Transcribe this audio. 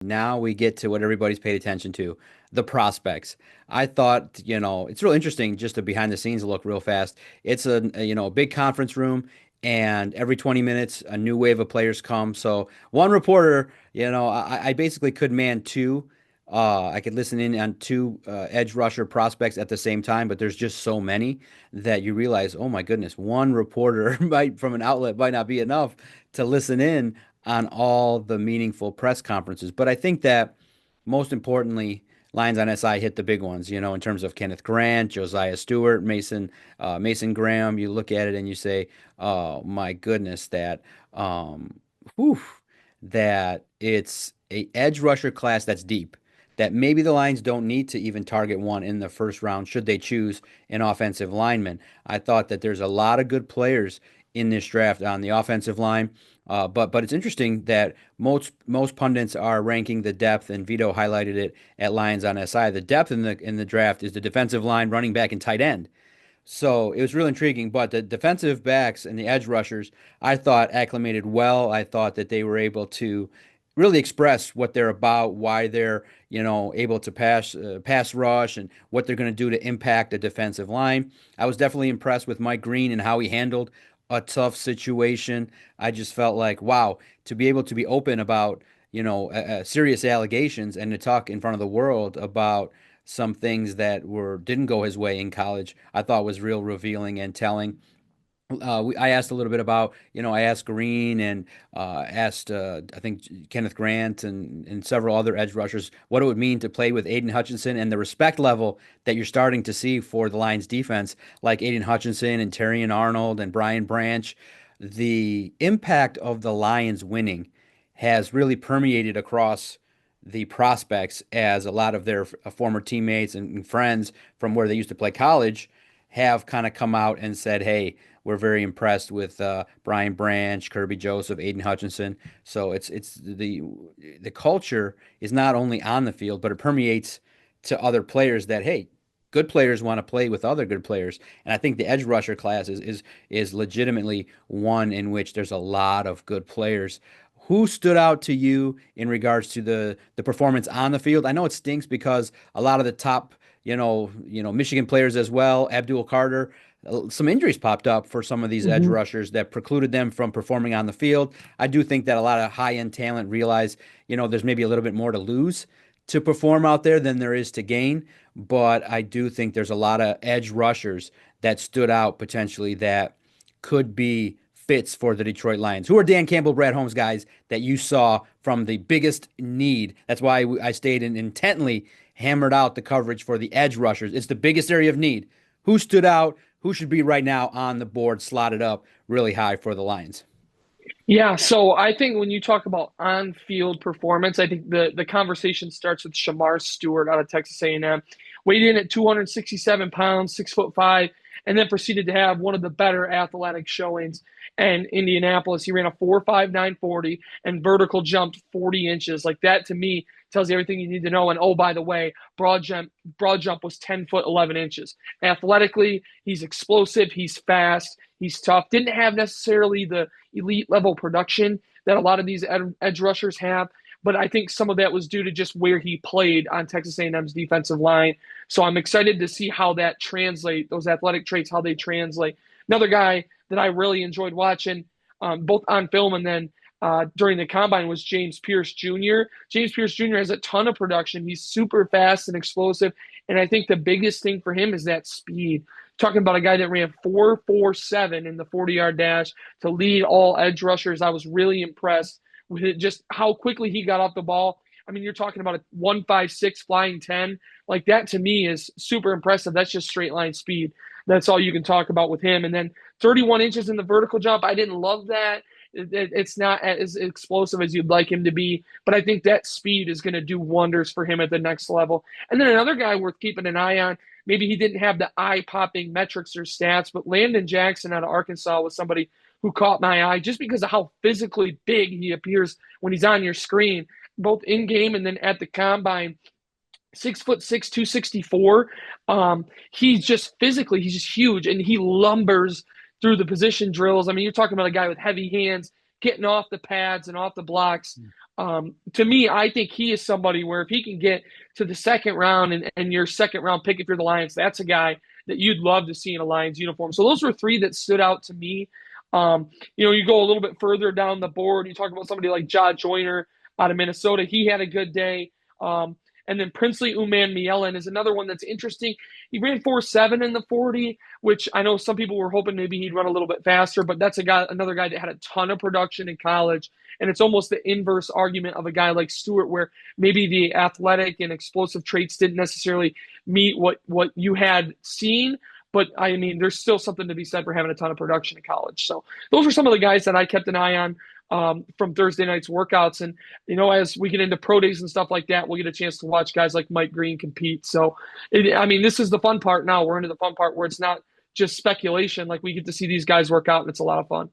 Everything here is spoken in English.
Now we get to what everybody's paid attention to, the prospects. I thought, it's real interesting just a behind the scenes look real fast. It's a big conference room, and every 20 minutes a new wave of players come. So one reporter, I basically could man two. I could listen in on two edge rusher prospects at the same time, but there's just so many that you realize, oh my goodness, one reporter might from an outlet might not be enough to listen in on all the meaningful press conferences. But I think that most importantly, Lions on SI hit the big ones, in terms of Kenneth Grant, Josiah Stewart, Mason Graham. You look at it and you say, oh my goodness, whew, that it's a edge rusher class that's deep. That maybe the Lions don't need to even target one in the first round should they choose an offensive lineman. I thought that there's a lot of good players in this draft on the offensive line. But it's interesting that most pundits are ranking the depth, and Vito highlighted it at Lions on SI. The depth in the draft is the defensive line, running back, and tight end. So it was real intriguing. But the defensive backs and the edge rushers, I thought acclimated well. I thought that they were able to really express what they're about, why they're able to pass rush, and what they're going to do to impact a defensive line. I was definitely impressed with Mike Green and how he handled a tough situation. I just felt like, wow, to be able to be open about, serious allegations and to talk in front of the world about some things that didn't go his way in college, I thought was real revealing and telling. I asked a little bit about, I asked Green and asked, I think, Kenneth Grant and several other edge rushers what it would mean to play with Aiden Hutchinson and the respect level that you're starting to see for the Lions defense, like Aiden Hutchinson and Terrion Arnold and Brian Branch. The impact of the Lions winning has really permeated across the prospects as a lot of their former teammates and friends from where they used to play college have kind of come out and said, hey, we're very impressed with Brian Branch, Kirby Joseph, Aiden Hutchinson. So it's the culture is not only on the field, but it permeates to other players that hey, good players want to play with other good players. And I think the edge rusher class is legitimately one in which there's a lot of good players. Who stood out to you in regards to the performance on the field? I know it stinks because a lot of the top, Michigan players as well, Abdul Carter, some injuries popped up for some of these edge Hmm. rushers that precluded them from performing on the field. I do think that a lot of high-end talent realize, there's maybe a little bit more to lose to perform out there than there is to gain. But I do think there's a lot of edge rushers that stood out potentially that could be fits for the Detroit Lions. Who are Dan Campbell, Brad Holmes guys that you saw from the biggest need? That's why I stayed and intently hammered out the coverage for the edge rushers. It's the biggest area of need. Who stood out? Who should be right now on the board, slotted up really high for the Lions? Yeah, so I think when you talk about on-field performance, I think the conversation starts with Shamar Stewart out of Texas A&M. Weighed in at 267 pounds, 6'5", and then proceeded to have one of the better athletic showings in Indianapolis. He ran a 4.59 40 and vertical jumped 40 inches. Like that to me tells you everything you need to know. And oh, by the way, broad jump was 10 foot 11 inches. Athletically, he's explosive, he's fast, he's tough. Didn't have necessarily the elite level production that a lot of these edge rushers have. But I think some of that was due to just where he played on Texas A&M's defensive line. So I'm excited to see how that translate, those athletic traits, how they translate. Another guy that I really enjoyed watching, both on film and then during the combine, was James Pierce Jr. James Pierce Jr. has a ton of production. He's super fast and explosive. And I think the biggest thing for him is that speed. Talking about a guy that ran 4.47 in the 40-yard dash to lead all edge rushers. I was really impressed with it, just how quickly he got off the ball. I mean, you're talking about a 1.56 flying 10. Like that to me is super impressive. That's just straight line speed. That's all you can talk about with him. And then 31 inches in the vertical jump. I didn't love that. It's not as explosive as you'd like him to be, but I think that speed is going to do wonders for him at the next level. And then another guy worth keeping an eye on, maybe he didn't have the eye-popping metrics or stats, but Landon Jackson out of Arkansas was somebody who caught my eye just because of how physically big he appears when he's on your screen, both in game and then at the combine. 6'6", 264. He's just physically, he's just huge, and he lumbers through the position drills. I mean, you're talking about a guy with heavy hands, getting off the pads and off the blocks. To me, I think he is somebody where if he can get to the second round and your second round pick if you're the Lions, that's a guy that you'd love to see in a Lions uniform. So those were three that stood out to me. You go a little bit further down the board. You talk about somebody like Ja Joyner out of Minnesota. He had a good day. And then Princely Umanmielen is another one that's interesting. He ran 4.7 in the 40, which I know some people were hoping maybe he'd run a little bit faster, but that's another guy that had a ton of production in college. And it's almost the inverse argument of a guy like Stewart, where maybe the athletic and explosive traits didn't necessarily meet what you had seen. But I mean, there's still something to be said for having a ton of production in college. So those are some of the guys that I kept an eye on from Thursday night's workouts. And, as we get into pro days and stuff like that, we'll get a chance to watch guys like Mike Green compete. So, this is the fun part now. We're into the fun part where it's not just speculation. Like we get to see these guys work out and it's a lot of fun.